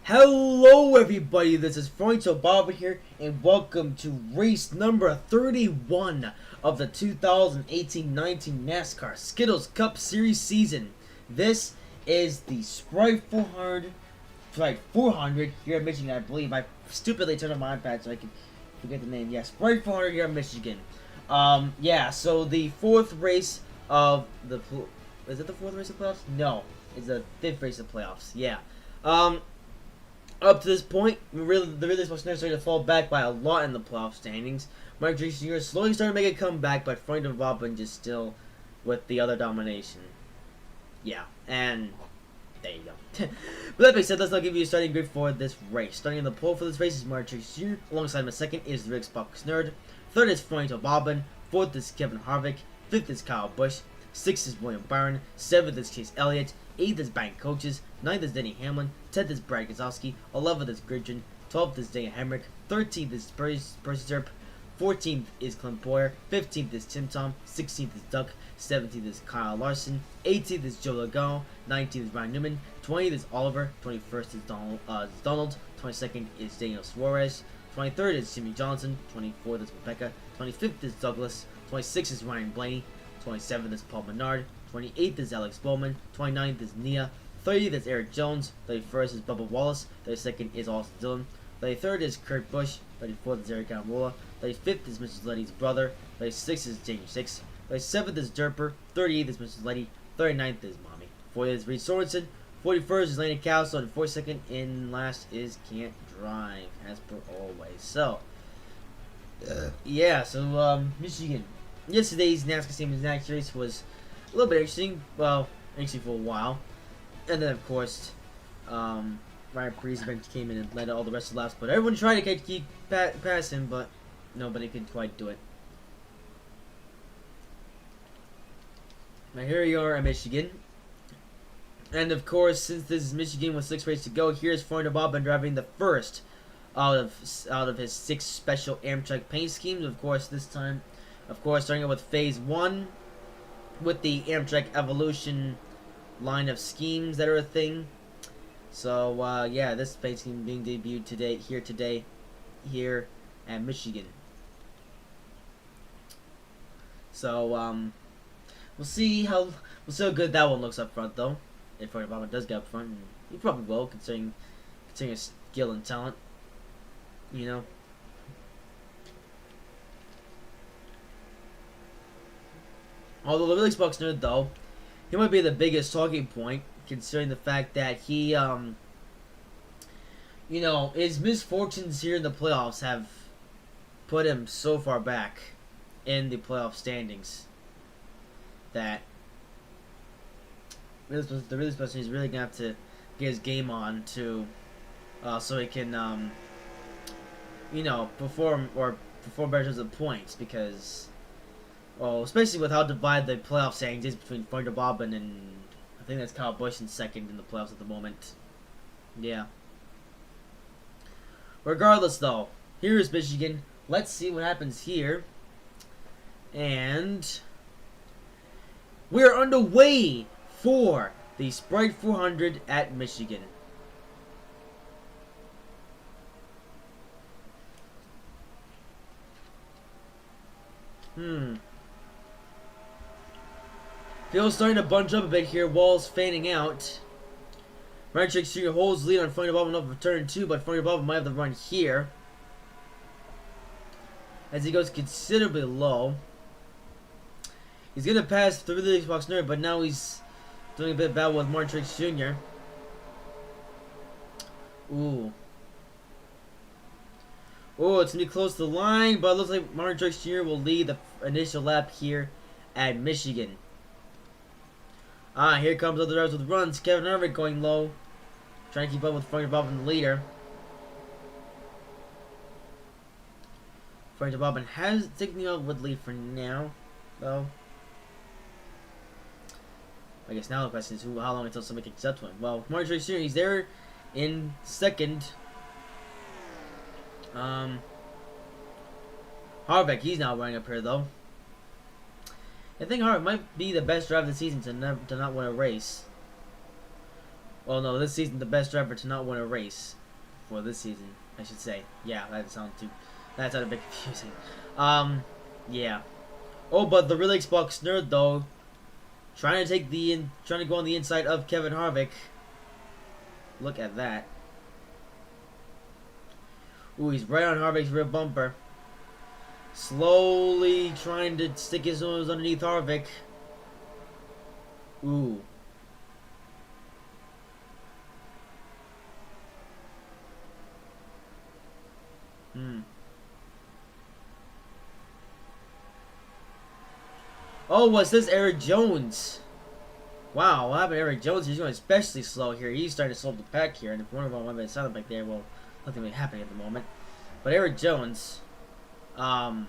Hello everybody, this is Franco Bob here, and welcome to race number 31 of the 2018-19 NASCAR Skittles Cup Series season. This is the Sprite 400 here in Michigan, I believe. I stupidly turned on my iPad so I can forget the name. Yeah, Sprite 400 here in Michigan. Yeah, so the fourth race of the... Is it the fourth race of the playoffs? No, it's the fifth race of the playoffs. Yeah. Up to this point, the really supposed to fall back by a lot in the playoff standings. Mark Jr. slowly starting to make a comeback, but Frank and Robin just still with the other domination. Yeah, and there you go. But that being said, let's now give you a starting grid for this race. Starting in the pole for this race is Mark Jr. Alongside him, second is the Rick Box Nerd. Third is Frank Bobbin. Fourth is Kevin Harvick. Fifth is Kyle Busch. Sixth is William Byron. Seventh is Chase Elliott. 8th is Bank Coaches, 9th is Denny Hamlin, 10th is Brad Keselowski, 11th is Gridgen, 12th is Dan Hemrick, 13th is Percy Zerp, 14th is Clint Boyer, 15th is Tim Tom, 16th is Duck, 17th is Kyle Larson, 18th is Joe Logano, 19th is Ryan Newman, 20th is Oliver, 21st is Donald, 22nd is Daniel Suarez, 23rd is Jimmy Johnson, 24th is Rebecca, 25th is Douglas, 26th is Ryan Blaney, 27th is Paul Menard, 28th is Alex Bowman, 29th is Nia, 30th is Eric Jones, 31st is Bubba Wallace, 32nd is Austin Dillon, 33rd is Kurt Busch, 34th is Eric Almirola, 35th is Mrs. Letty's brother, 36th is Jamie Six, 37th is Derper, 38th is Mrs. Letty, 39th is Mommy, 40th is Reed Sorensen, 41st is Lana Castle, and 42nd in last is Can't Drive, as per always. So, yeah, so, Michigan. Yesterday's NASCAR Series race was a little bit interesting. Well, interesting for a while. And then, of course, Ryan Preece came in and led all the rest of the laps. But everyone tried to keep past him, but nobody could quite do it. Now, here we are at Michigan. And, of course, since this is Michigan with 6 races to go, here's Florida Bobbin driving the first out of his 6 special Amtrak paint schemes. Of course, this time, starting out with Phase 1 with the Amtrak Evolution line of schemes that are a thing. So, yeah, this paint scheme being debuted today here at Michigan. So, we'll see how good that one looks up front, though. If Obama does get up front, and he probably will, considering his skill and talent. You know. Although the Really Xbox Nerd, though, he might be the biggest talking point, considering the fact that he, you know, his misfortunes here in the playoffs have put him so far back in the playoff standings that the Really Xbox Nerd is really gonna have to get his game on to, so he can, you know, perform better in terms of points, because. Well, especially with how divided the playoff standings is between Frank Bobbin and I think that's Kyle Busch in second in the playoffs at the moment. Yeah. Regardless, though, here is Michigan. Let's see what happens here. And we're underway for the Sprite 400 at Michigan. Field's starting to bunch up a bit here. Wall's fanning out. Ryan Jr. holds lead on Frank Bobbin over turn 2, but Frank Bobbin might have the run here as he goes considerably low. He's going to pass through the Xbox Nerd, but now he's doing a bit of battle with Martin Truex Jr. Ooh, it's going to be close to the line, but it looks like Martin Truex Jr. will lead the initial lap here at Michigan. Here comes other drivers with runs. Kevin Harvick going low, trying to keep up with Frank Bobbin, the leader. Frank Bobbin has taken the outward lead for now, though. I guess now the question is how long until somebody catches up to him. Well, Martin Truex Jr. he's there in second. Harvick, he's now running up here though. I think Harvick might be the best driver of the season to not win a race. Well, no, this season the best driver to not win a race for this season, I should say. Yeah, that sounds too. That's a bit confusing. Yeah. Oh, but the real Xbox nerd though, trying to go on the inside of Kevin Harvick. Look at that. Ooh, he's right on Harvick's rear bumper. Slowly trying to stick his nose underneath Harvick. Ooh. Oh, what's this? Eric Jones. Wow, what happened to Eric Jones? He's going especially slow here. He's starting to slow up the pack here. And if one of them went by the sound back there, well, nothing really happening at the moment. But Eric Jones, I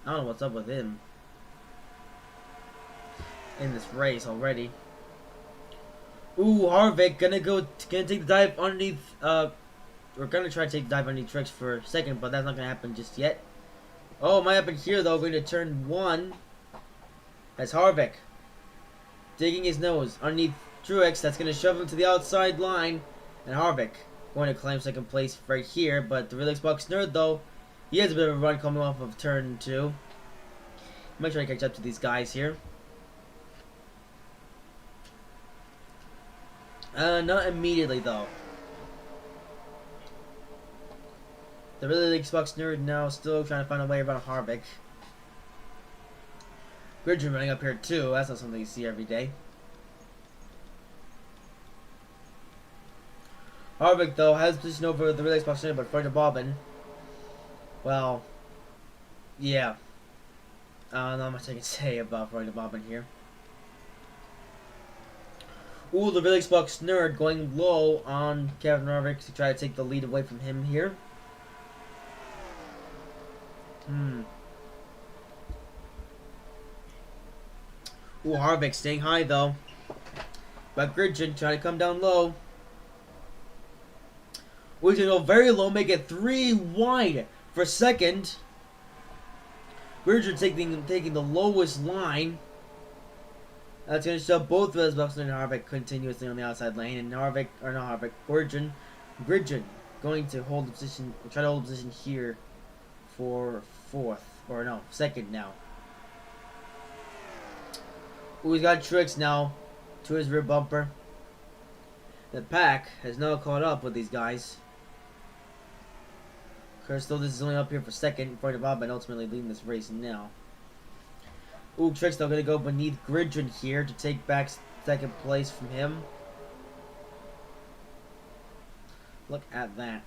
don't know what's up with him in this race already. Ooh, Harvick gonna take the dive underneath. We're gonna try to take the dive underneath Tricks for a second, but that's not gonna happen just yet. Oh, it might happen here though. Going to turn 1. That's Harvick digging his nose underneath Truex. That's gonna shove him to the outside line, and Harvick going to claim second place right here. But the real Xbox nerd though, he has a bit of a run coming off of turn 2. Might try to catch up to these guys here. Not immediately though. The really Xbox nerd now still trying to find a way around Harvick. Gridgen running up here too. That's not something you see every day. Harvick though has position over the really Xbox nerd, but for the bobbin. Well, yeah. Not much I can say about Freud the Bobbin here. Ooh, the really Xbox nerd going low on Kevin Harvick to try to take the lead away from him here. Ooh, Harvick staying high though. But Gridgen trying to come down low. We can go very low, make it 3 wide for second. Gridgen taking the lowest line. That's going to shove both of Xbox and Harvick continuously on the outside lane. And Gridgen going to hold the position, try to hold the position here for second now. Ooh, he's got Truex now to his rear bumper. The pack has now caught up with these guys. Of course, though, this is only up here for second for the Bob and ultimately leading this race now. Ooh, Truex though going to go beneath Gridgen here to take back second place from him. Look at that.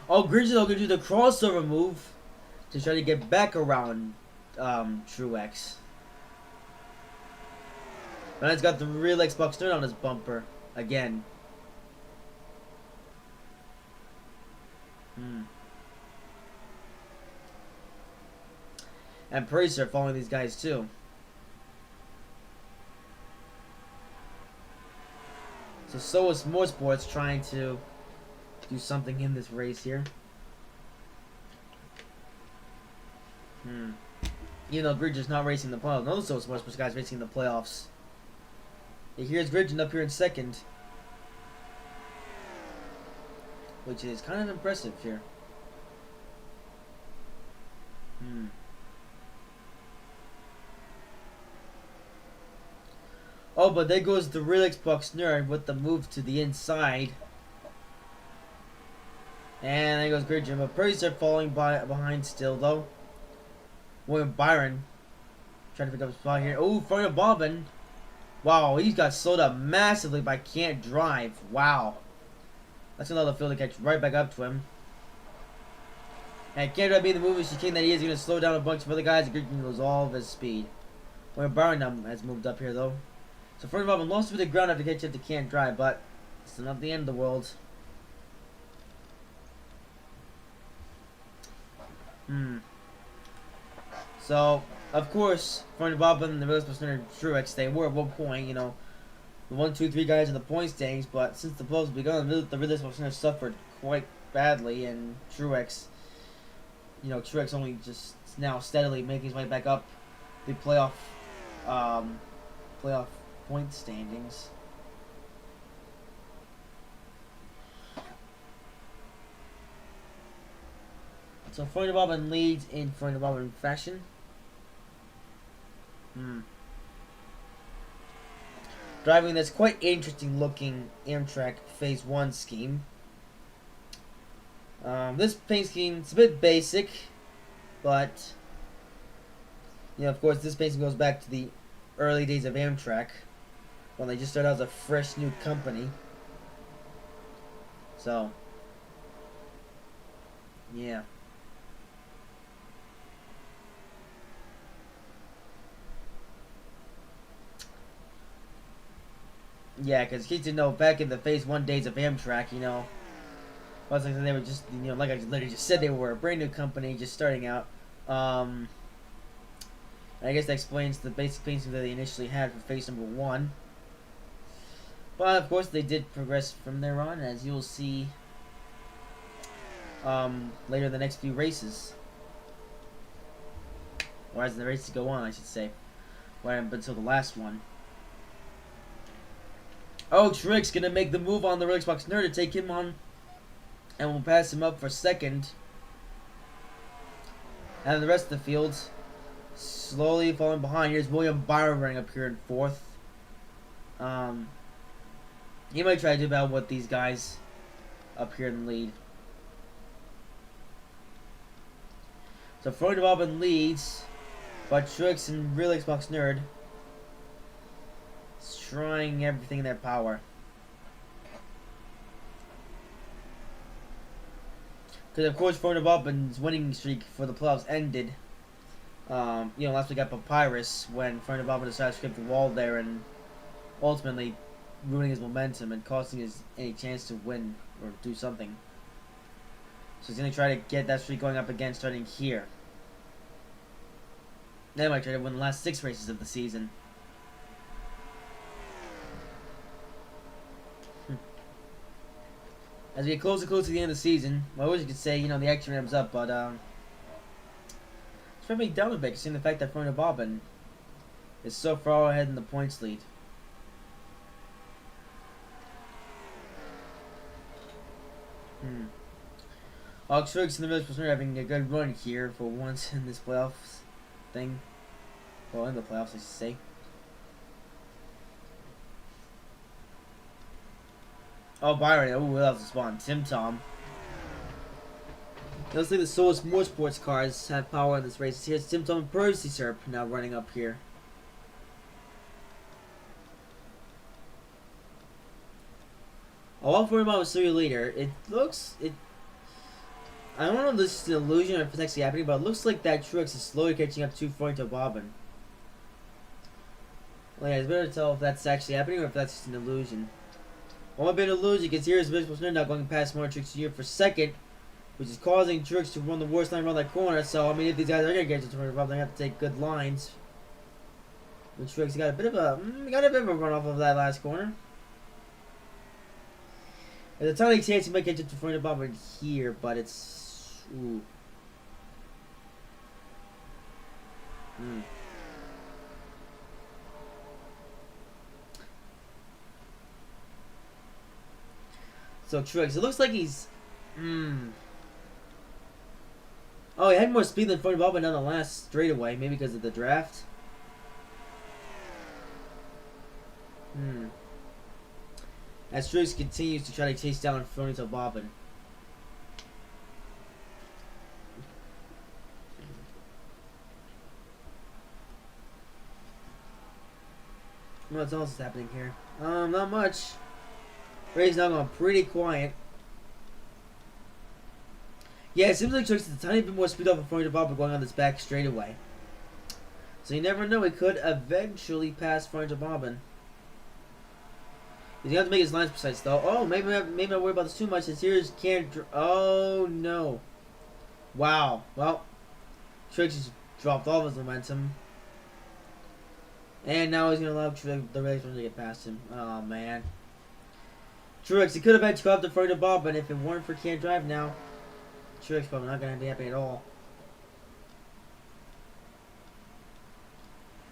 Oh, Gridgen though going to do the crossover move to try to get back around Truex. But he's got the real Xbox nerd on his bumper again. And Pracer following these guys too. So is Motorsports trying to do something in this race here. You know, Gridgen's not racing the playoffs. No, so Motorsports guys racing the playoffs. Here's Gridgen up here in second, which is kind of impressive here. Oh, but there goes the real Xbox nerd with the move to the inside. And there goes Gridgen, but Pracer falling behind still though. William Byron trying to pick up a spot here. Oh, front of Bobbin. Wow, he's got slowed up massively by Can't Drive. Wow. That's another field to catch right back up to him. And Can't Drive being the moving chicane that he is going to slow down a bunch of other guys and Gridgen lose all of his speed. William Byron has moved up here though. So front of Bobbin lost to the ground after catching up to Can't Drive, but it's not the end of the world. So, of course, Front Bobbin and the real Xbox nerd Truex, they were at one point, you know, the 1, 2, 3 guys in the point standings, but since the playoffs begun, the real Xbox nerd suffered quite badly, and Truex, you know, Truex only just now steadily making his way back up the playoff playoff point standings. So Freund Bobbin leads in Freund Bobbin fashion. Driving this quite interesting looking Amtrak Phase 1 scheme. This paint scheme is a bit basic, but of course this paint scheme goes back to the early days of Amtrak when they just started out as a fresh new company. So, yeah. Yeah, because kids didn't know back in the Phase 1 days of Amtrak, wasn't like they were just, like I literally just said, they were a brand new company just starting out. I guess that explains the basic paint scheme that they initially had for Phase number 1. But of course, they did progress from there on, as you'll see later in the next few races. Or as the races go on, I should say. Right up until the last one. Oh, Trick's gonna make the move on the Xbox Nerd to take him on, and will pass him up for second. And the rest of the field slowly falling behind. Here's William Byron running up here in fourth. He might try to do battle with these guys up here in the lead. So Freund Bobbin leads, but Trix and Real Xbox Nerd is trying everything in their power. Because of course Freund Bobbin's winning streak for the playoffs ended. Last week at Papyrus when Freund Bobbin decided to skip the wall there and ultimately ruining his momentum and costing his any chance to win or do something. So he's going to try to get that streak going up again starting here. Then he might try to win the last 6 races of the season. As we get closer and closer to the end of the season, well, I wish you could say, the action ramps up, but it's probably down a bit considering the fact that Freund Bobbin is so far ahead in the points lead. Oxford's in the middle are having a good run here for once in this playoffs thing. Well, in the playoffs, I should say. Oh, Byron. Oh, that was a spawn. Tim Tom. It looks like the Solus Motorsports cars have power in this race. Here's Tim Tom and Percy Serp now running up here. While Freund Bobbin was still your leader, I don't know if this is an illusion or if it's actually happening, but it looks like that Truex is slowly catching up to Freund Bobbin. Well, yeah, it's better to tell if that's actually happening or if that's just an illusion. Well, might be an illusion because here's Visible now going past more Truex here for second, which is causing Truex to run the worst line around that corner. So, I mean, if these guys are going to get to Freund Bobbin, they have to take good lines. But Truex got a bit of a run off of that last corner. There's a tiny chance he might get to Freund Bobbin here, but it's... Ooh. So Truex, it looks like he's... Oh, he had more speed than Freund Bobbin on the last straightaway, maybe because of the draft. As Truex continues to try to chase down Freund Bobbin. What else is happening here? Not much. Ray's now going pretty quiet. Yeah, it seems like Truex has a tiny bit more speed off of Freund Bobbin going on this back straightaway. So you never know, he could eventually pass Freund Bobbin. He's going to have to make his lines precise though. Oh, maybe I worry about this too much. Since here's oh no. Wow. Well, Truex just dropped all of his momentum. And now he's going to allow the race to get past him. Oh, man. Truex, he could have actually caught up to Freund Bobbin if it weren't for Can't Drive now. Truex probably not going to be happy at all.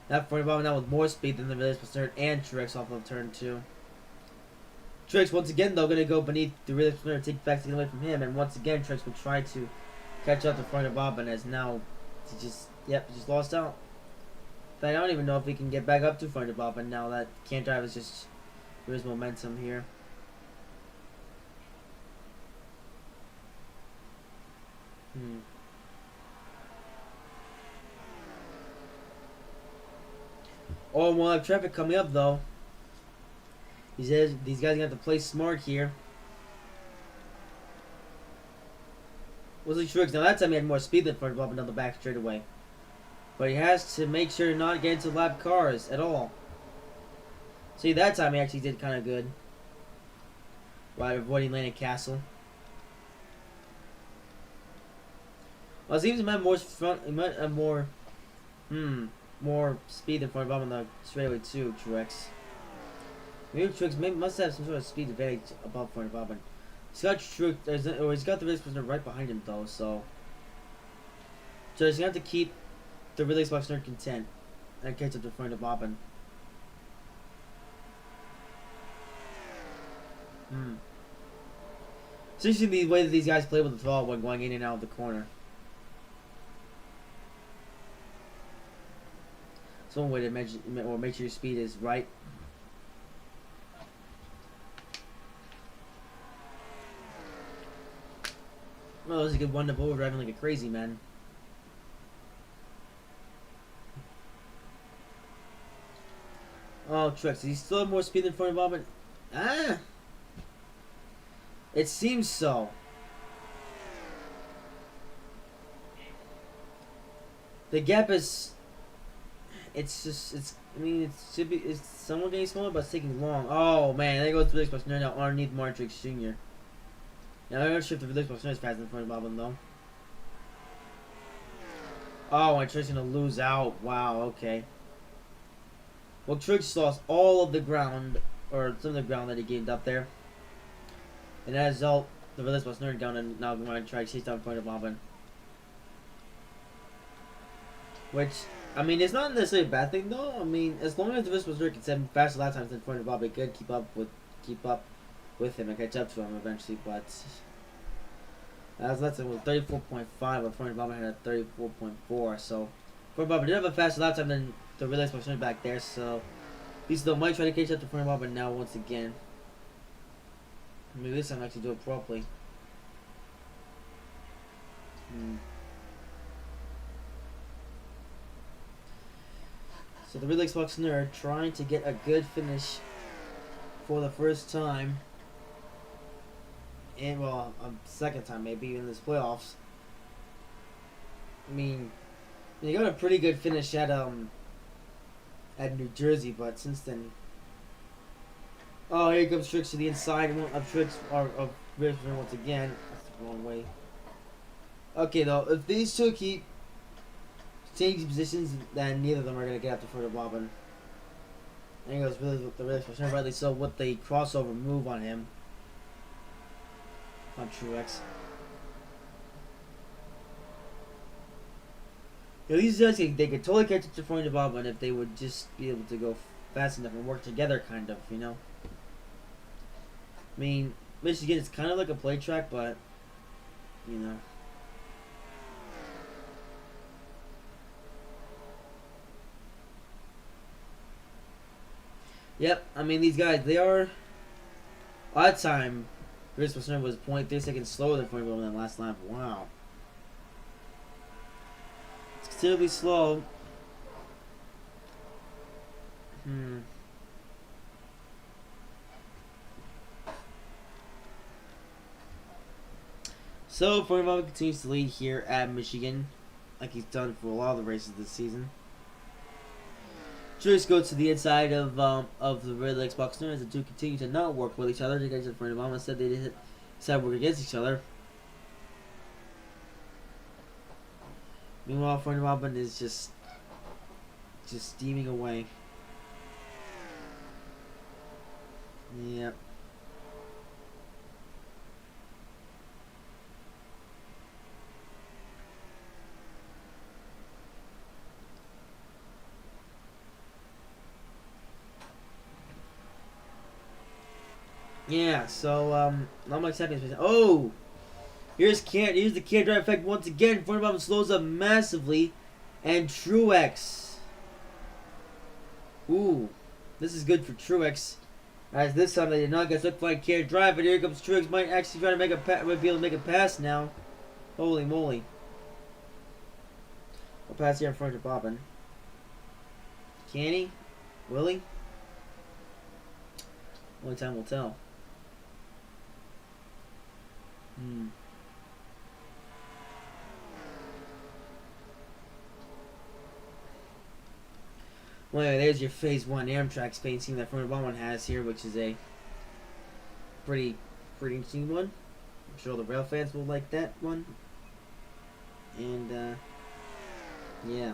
That front bomb now with more speed than the Relay Smash and Trix off of turn 2. Trix once again though gonna go beneath the Relay Smash and take back away from him, and once again Trix will try to catch up to front bomb, and as now he just lost out. But I don't even know if he can get back up to front bomb, and now that can't drive is just there's momentum here. Oh, we'll have traffic coming up though. He says these guys are gonna have to play smart here. Wesley Triggs, now that time he had more speed than front bomb another back straight away. But he has to make sure to not get into lap cars at all. See, that time he actually did kind of good. While avoiding Landing Castle. Well, it seems he might have more speed than front bomb on the straightaway too, Truex. Maybe Truex must have some sort of speed advantage above front bomb. He's got he's got the race partner right behind him though, so he's gonna have to keep the release partner content and catch up to front bomb. It's interesting the way that these guys play with the throttle when going in and out of the corner. So one way to measure or make sure your speed is right. Oh, that was a good one to over driving like a crazy man. Oh, Truex, does he still have more speed than front bomb? Ah! It seems so. The gap is... I mean, it should be... It's somewhat getting smaller, but it's taking long. Oh, man, there goes the Felix Buckner now underneath Martrix Jr. Now, I'm not sure if the Felix Buckner is faster than front bomb, though. Oh, and Triggs gonna lose out. Wow, okay. Well, Triggs lost all of the ground, or some of the ground that he gained up there. And as a result, the Felix Buckner down and now going to try to chase down front bomb. Which, I mean, it's not necessarily a bad thing though. I mean, as long as the Felix Buckner can set faster lap times than front bomb, it could keep up with him and catch up to him eventually, but as lap time was 34.5, but front bomb had a 34.4, so front bomb did have a faster lap time than the Relay Buckner back there, so these still might try to catch up to front bomb, but now once again, maybe this time I actually do it properly. So the Relay Buckner trying to get a good finish for the first time. And, well, a second time maybe in this playoffs. I mean, he got a pretty good finish at New Jersey, but since then... Oh, here comes Trix to the inside of Trix, of Richmond once again. That's the wrong way. Okay, though, if these two keep changing positions, then neither of them are going to get up to further bobbing. And he goes really with the Richmond, rightly so, with the crossover move on him. On Truex. You know, these guys, they could totally catch up to front bomb, and if they would just be able to go fast enough and work together, kind of, you know. I mean, Michigan is kind of like a play track, but you know. Yep, I mean these guys, they are. Odd time. Chris Wilson was 0.3 seconds slower than front bomb in the last lap. Wow. It's considerably slow. So, front bomb continues to lead here at Michigan, like he's done for a lot of the races this season. Truex goes to the inside of the Red Legs Buckner as the two continue to not work with each other. The guys in front of him instead they decided work against each other. Meanwhile, front of him is just steaming away. Yep. Yeah, so not much happening. Oh, here's the can't drive effect once again. Front bomb slows up massively, and Truex. Ooh, this is good for Truex. As this time they did not get stuck by can't drive, but here comes Truex. Might actually try to might be able to make a pass now. Holy moly! A pass here in front of Bobbin. Can he? Will he? Only time will tell. Well, anyway, there's your Phase 1 Amtrak Spain scene that Formula 1 has here, which is a pretty interesting one. I'm sure the rail fans will like that one. And, yeah.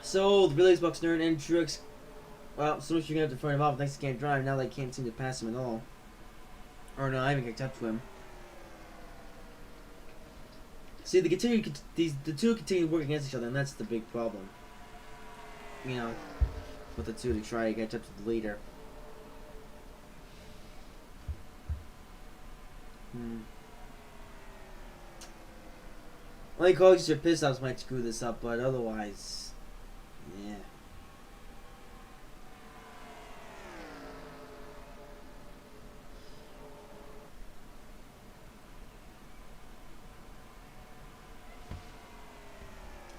So, the Relays Bucks nerd and Truex, well, so much you're going to have to front him off thanks to can't drive. Now they can't seem to pass him at all. Or no, I haven't kicked up to him. See, the two continue to work against each other, and that's the big problem. You know, with the two to try to catch up to the leader. Only coaches or piss offs might screw this up, but otherwise, yeah.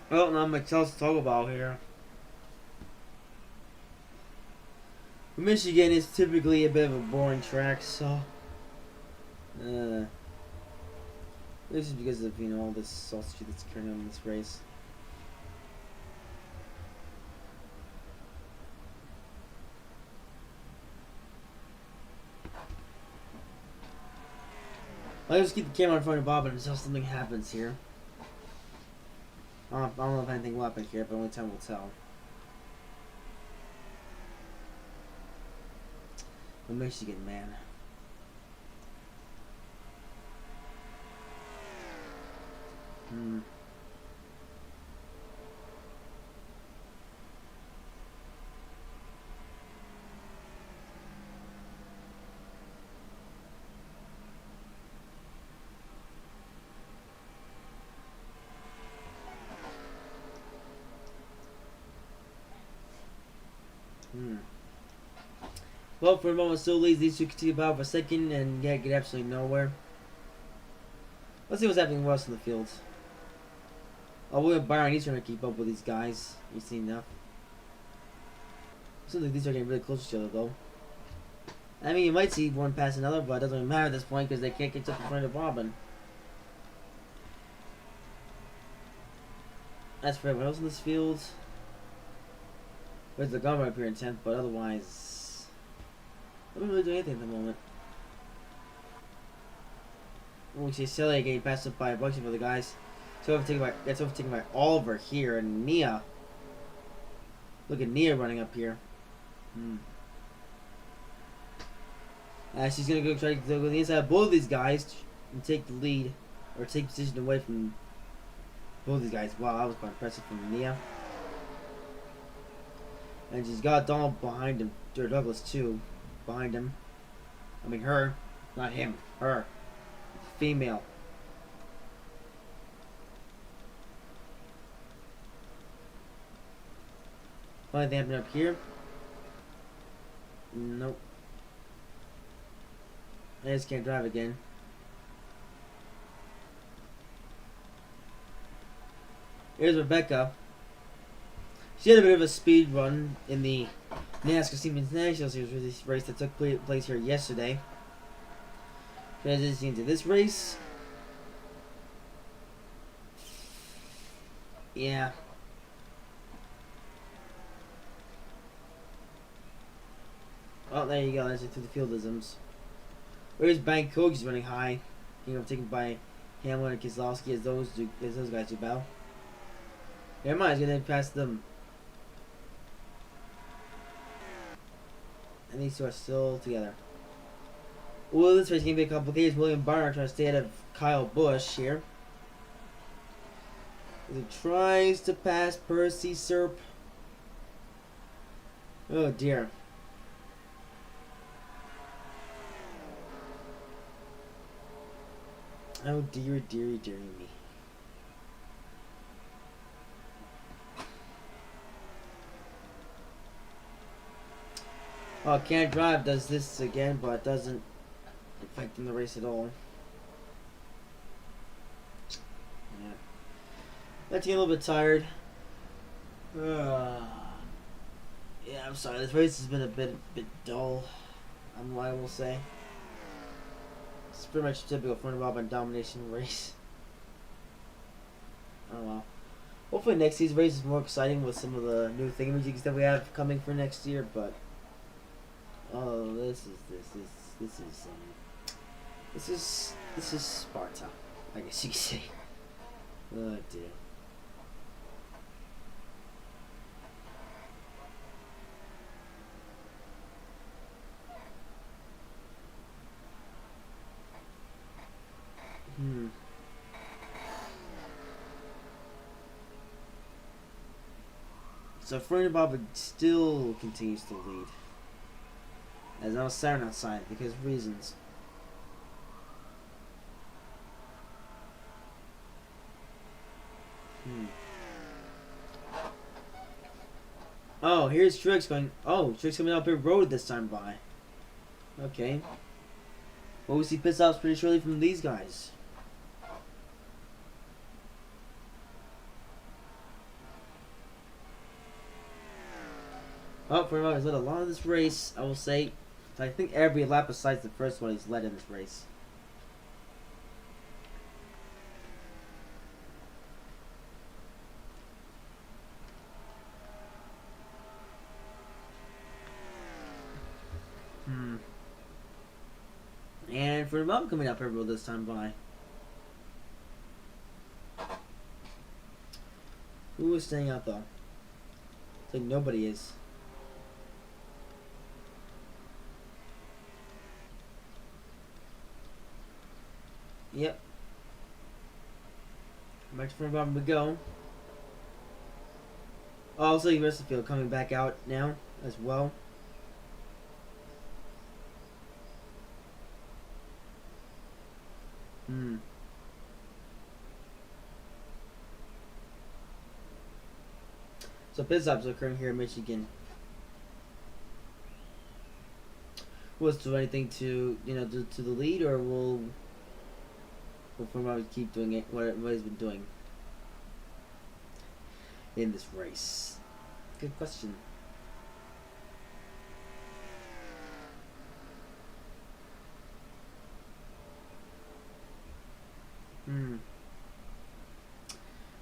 Well, not much else to talk about here. Michigan is typically a bit of a boring track, so this is because of all this sausage that's occurring in this race. I'll just keep the camera in front of Bob until something happens here. I don't know if anything will happen here, but only time will tell. The Michigan man. Well, for a moment, still leads. These two continue about for a second and get absolutely nowhere. Let's see what's happening else in the field. Oh, William Byron, he's trying to keep up with these guys. You've seen enough. Seems like these are getting really close to each other, though. I mean, you might see one pass another, but it doesn't really matter at this point because they can't get up in front of Robin. As for everyone else in this field, there's the Gummer up here in 10th, but otherwise, I don't really do anything at the moment. We see Celia getting passed up by a bunch of other guys. So that's overtaken by Oliver here and Nia. Look at Nia running up here. She's gonna go try to go to the inside of both of these guys and take the lead, or take position away from both of these guys. Wow, that was quite impressive from Nia. And she's got Donald behind him, or Douglas too, behind him. I mean her, not him, her. Female. Find the happening up here. Nope. I just can't drive again. Here's Rebecca. She had a bit of a speed run in the NASCAR Siemens National Series race that took place here yesterday. Transitioning to this race. Yeah. Oh, there you go. That's it through the fieldisms. Where's Bank Coach is running high. Taken by Hamlin and Keselowski as those guys do battle. Never mind, he's gonna pass them. And these two are still together. Well, this race can be complicated. William Byron trying to stay out of Kyle Busch here. As he tries to pass Percy Serp. Oh dear. Oh dear, dear, dear me. Oh, Can't Drive does this again, but it doesn't affect him the race at all. Yeah. Let's get a little bit tired. Yeah, I'm sorry. This race has been a bit dull. I will say. It's pretty much typical for Bob and domination race. Oh well. Hopefully next season's race is more exciting with some of the new thingamajigs that we have coming for next year. But oh, this is Sparta, I guess you could say. Oh dear. So Fernie Bob still continues to lead. There's no siren outside because of reasons. Oh, here's Trix going. Oh, Trix coming up Big Road this time by. Okay. Well, we see pit stops pretty surely from these guys. Oh, for he's led a lot of this race, I will say. I think every lap besides the first one he's led in this race. And for Bob coming up everywhere this time by. Who is staying out though? It's like nobody is. Yep. Back to front bottom we go. Also, Westerfield coming back out now as well. So pit stops are occurring here in Michigan. Will this do anything to to the lead, or will Fernando keep doing it what he's been doing in this race? Good question.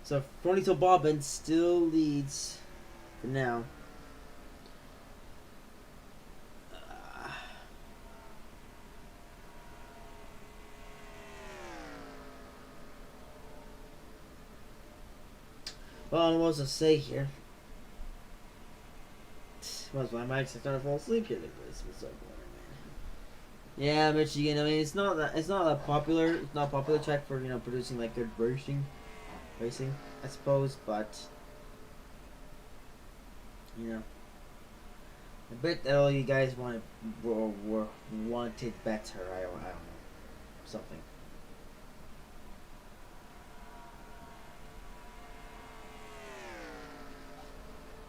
So Fronito Bobbin still leads for now. Well, I don't know what to say here. Well, my mic's starting to fall asleep here. This was so boring, man. Yeah, Michigan. I mean, it's not that popular. It's not a popular track for producing like good racing, I suppose. But I bet that all you guys wanted better. I don't know, something.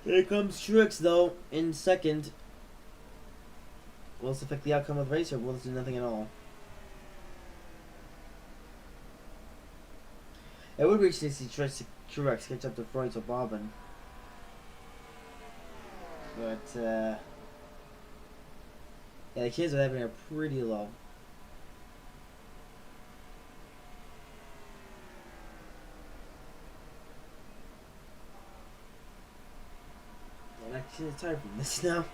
Here comes Trix, though, in second. Will this affect the outcome of the race, or will this do nothing at all? It would reach to see Trix catch up to Freud or Bobbin. But, yeah, the kids are having a pretty low. I'm actually tired from this now.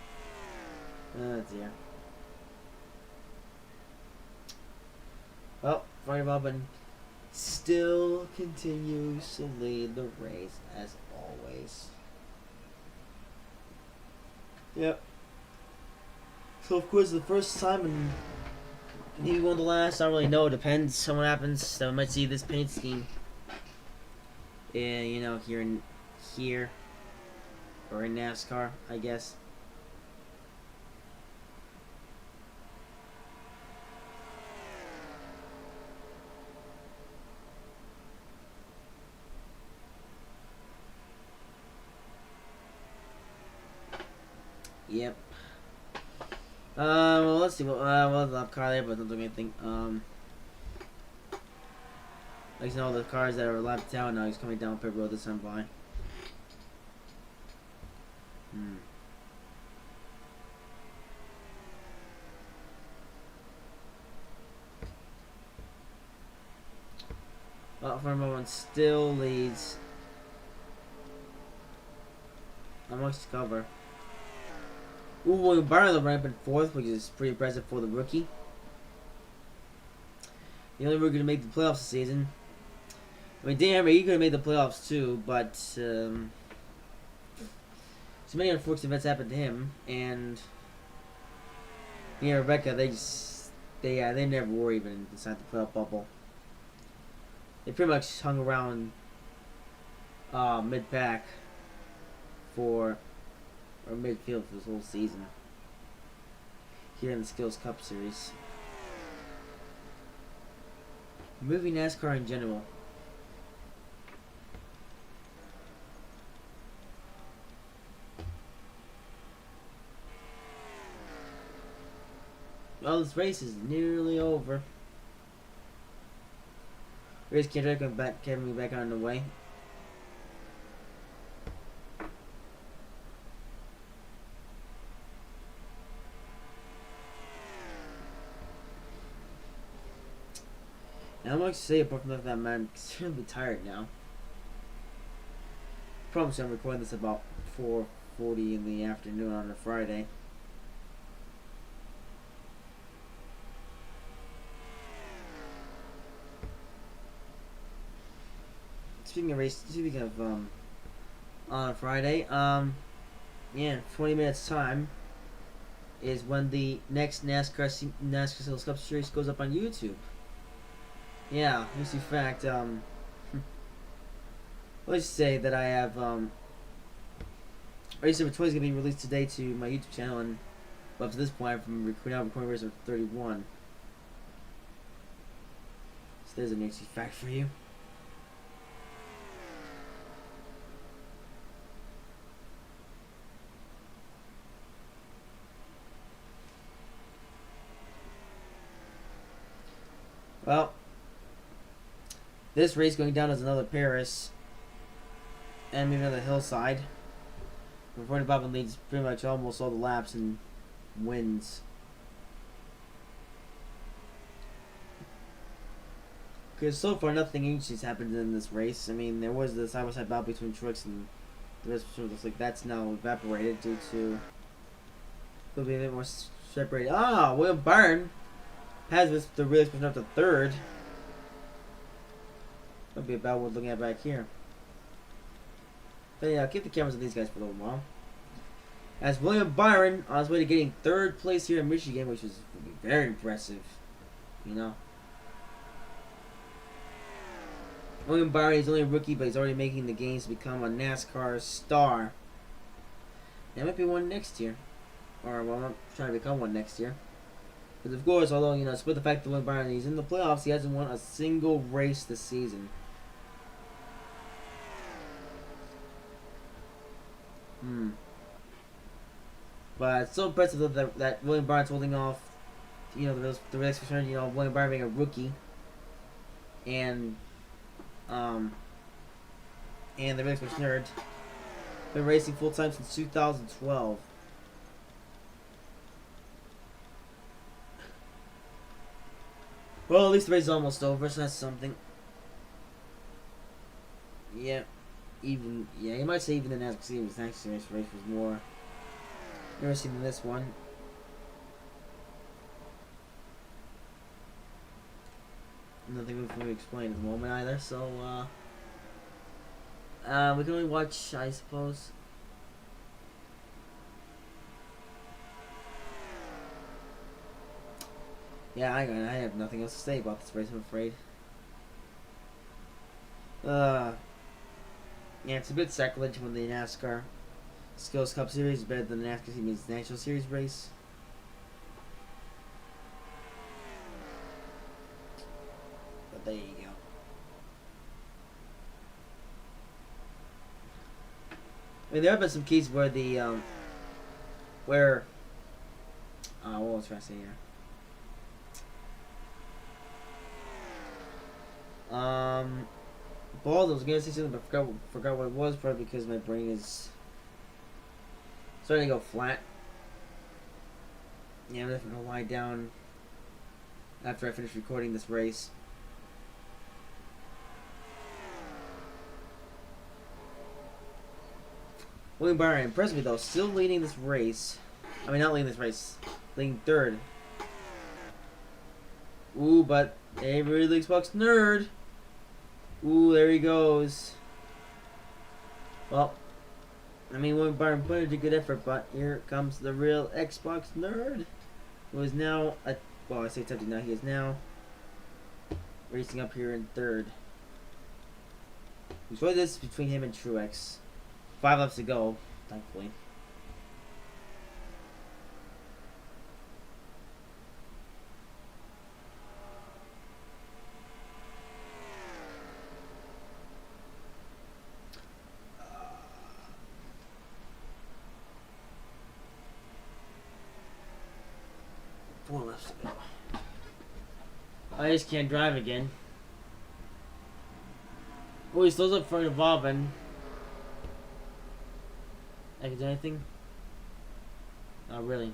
Oh dear. Well, Freud Bobbin still continues to lead the race as always. Yep. So of course the first time and maybe one of the last, I don't really know, it depends on what happens. I might see this paint scheme. Yeah, you know, here or in NASCAR, I guess. Yep. Well, let's see. Well, the car there, but not doing anything. Like, you know, the cars that are lapped down now, he's coming down pit road this time by. Well, for a moment, still leads. Amongst cover. Ooh, well, Byron ran up in fourth, which is pretty impressive for the rookie. The only rookie to make the playoffs this season. I mean, Dan Hammer, he could have made the playoffs too, but so many unfortunate events happened to him, and me and Rebecca, they never were even inside the playoff bubble. They pretty much hung around mid-pack or midfield for this whole season here in the Skittles Cup Series. Moving NASCAR in general. Well, this race is nearly over. Race Kendrick coming back on the way. And I'm going to say apart from that, man, I'm extremely tired now. I promise I'm recording this about 4:40 in the afternoon on a Friday. Speaking of on a Friday, yeah, 20 minutes time is when the next NASCAR Skittles Cup Series goes up on YouTube. Yeah, interesting fact. Let's say that I have race number 20 is gonna be released today to my YouTube channel, and up to this point, I'm recording race number 31. So there's an interesting fact for you. Well, this race going down as another Paris, and maybe another hillside. Before Bobbin leads pretty much almost all the laps and wins. Because so far nothing interesting has happened in this race. I mean, there was the side-by-side battle between trucks and the rest of the looks like that's now evaporated due to a little bit more separated. Ah, William Byrne has the race pushing up to third. That'll be about what we're looking at back here. But yeah, I'll keep the cameras on these guys for a little while. As William Byron on his way to getting third place here in Michigan, which is very impressive, you know. William Byron is only a rookie, but he's already making the gains to become a NASCAR star. That might be one next year, or well, I'm not trying to become one next year. But of course, although you know, despite the fact that William Byron is in the playoffs, he hasn't won a single race this season. But it's so impressive that William Byron's holding off, you know, the race concern, you know, William Byron being a rookie, and the race nerd been racing full time since 2012. Well, at least the race is almost over, so that's something. Yeah, you might say even the NASCAR race was more interesting than this one. Nothing for me to explain at the moment either, so we can only watch, I suppose. Yeah, I have nothing else to say about this race, I'm afraid. Yeah, it's a bit sacrilege when the NASCAR Skittles Cup Series is better than the NASCAR Team's National Series race. But there you go. I mean, there have been some cases where the, what was I trying to say here? Balls, I was gonna say something, but forgot what it was, probably because my brain is starting to go flat. Yeah, I'm definitely gonna lie down after I finish recording this race. William Byron impressed me though, still leading this race. I mean, not leading this race, leading third. Ooh, but everybody likes Xbox Nerd. Ooh, there he goes. Well, I mean, William Byron put in a good effort, but here comes the real Xbox Nerd, who is now, well, I say tempting now, he is now racing up here in third. Enjoy this between him and Truex. 5 laps to go, thankfully. Four laps to go. I just can't drive again. Oh, he slows up in front of Bobbin. I can do anything? Oh, really?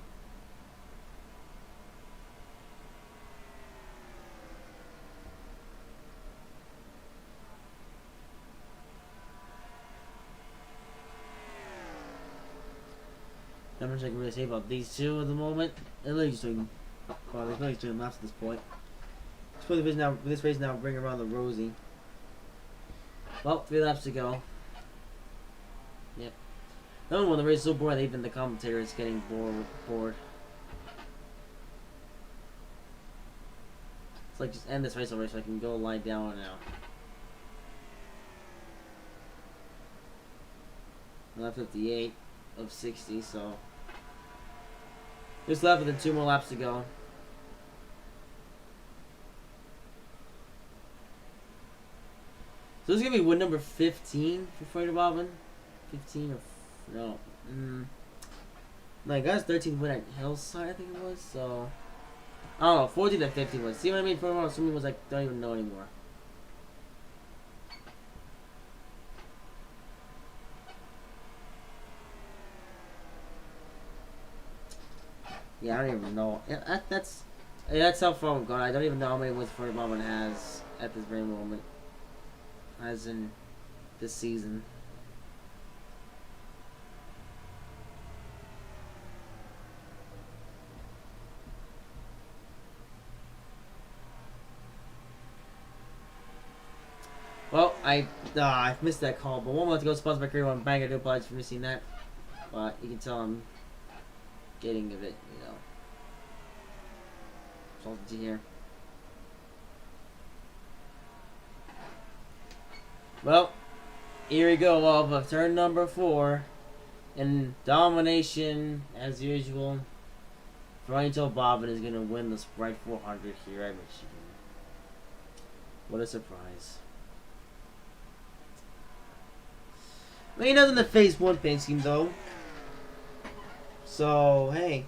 Not much I can really say about these two at the moment. They're really just doing, well, they're really just doing laps at this point. This race now bring around the Rosie. Well, 3 laps to go. Yep. No one, the race is so boring that even the commentator is getting bored. It's like, just end this race already so I can go lie down now. Lap 58 of 60, so just left with 2 more laps to go. So this is gonna be win number 15 for Fighter Bobbin. 15 or no? My guy's 13th win at Hillside, I think it was. So I don't know. 14 and 15 was. See what I mean? For one, something was like don't even know anymore. Yeah, I don't even know. Yeah, that's how far we've gone. I don't even know how many wins Fighter Bobbin has at this very moment. As in this season. Well, I missed that call, but 1 month ago, sponsored by Career One Bank. I do apologize for missing that, but you can tell I'm getting a bit, you know, salty here. Well, here we go, of turn number 4, in domination as usual. Fronto Bobbin is gonna win the Sprite 400 here at Michigan. What a surprise! I mean, he doesn't have phase 1 paint scheme though. So hey,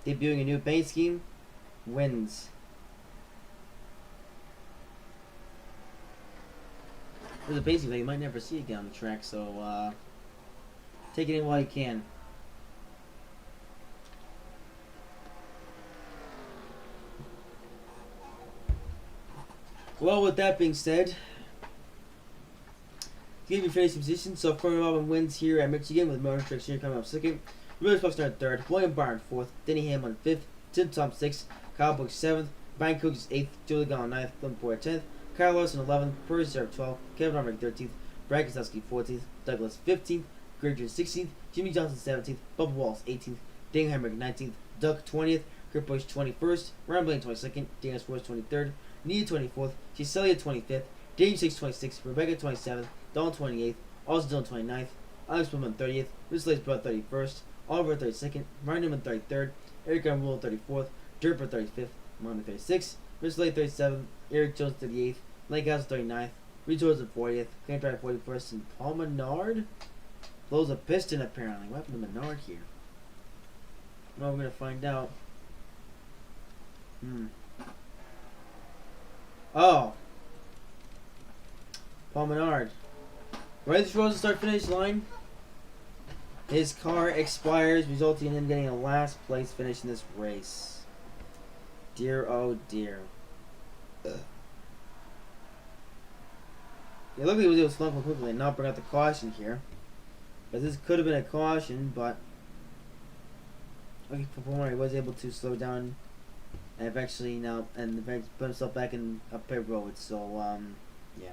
debuting a new paint scheme wins. There's a paint scheme that you might never see again on the track, so take it in while you can. Well, with that being said, give you finishing position. So Fernando Bobbin wins here at Michigan with Motor Truck Senior coming up 2nd. Williams Bucks in 3rd. William Byron 4th. Denny Hamlin 5th. Tim Tom 6th. Kyle Busch 7th. Brian Cook is 8th. Joey Gallon 9th. Glenn Boyd 10th. Kyle Larson 11th. Perry Serb 12th. Kevin Harvick 13th. Brad Keselowski 14th. Douglas 15th. Greg Jeter 16th. Jimmy Johnson 17th. Bubba Wallace 18th. Daniel Hemrick 19th. Doug 20th. Kurt Busch 21st, Ryan Blaney 22nd, Dana Swartz 23rd, Nia 24th, Cecilia 25th, Dave 26th, Rebecca 27th, Dawn 28th, Austin Dylan 29th, Alex Woodman 30th, Rich Lace Blood 31st, Oliver 32nd, Ryan Newman 33rd, Eric Rule 34th, Derper 35th, Mohammed 36th, Rich Lake 37th, Eric Jones 38th, Lake House 39th, Reed George 40th, Clayton Drive 41st, and Paul Menard blows a piston apparently. What happened to Menard here? Well, we're gonna find out. Oh. Paul Menard. Right as Rose start finish line, his car expires, resulting in him getting a last place finish in this race. Dear, oh dear. Ugh. Yeah, luckily he was able to slow up quickly and not bring out the caution here. Because this could have been a caution, but lucky performer, he was able to slow down and eventually put himself back in a pit road. So yeah.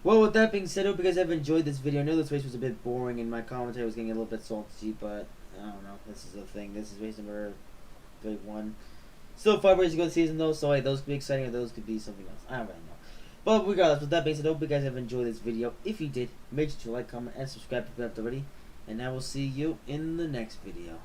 Well, with that being said, I hope you guys have enjoyed this video. I know this race was a bit boring and my commentary was getting a little bit salty, but I don't know. This is the thing. This is race number 31. Still 5 races to go this season though, so hey, those could be exciting or those could be something else. I don't really know. But regardless, with that being said, I hope you guys have enjoyed this video. If you did, make sure to like, comment, and subscribe if you haven't already. And I will see you in the next video.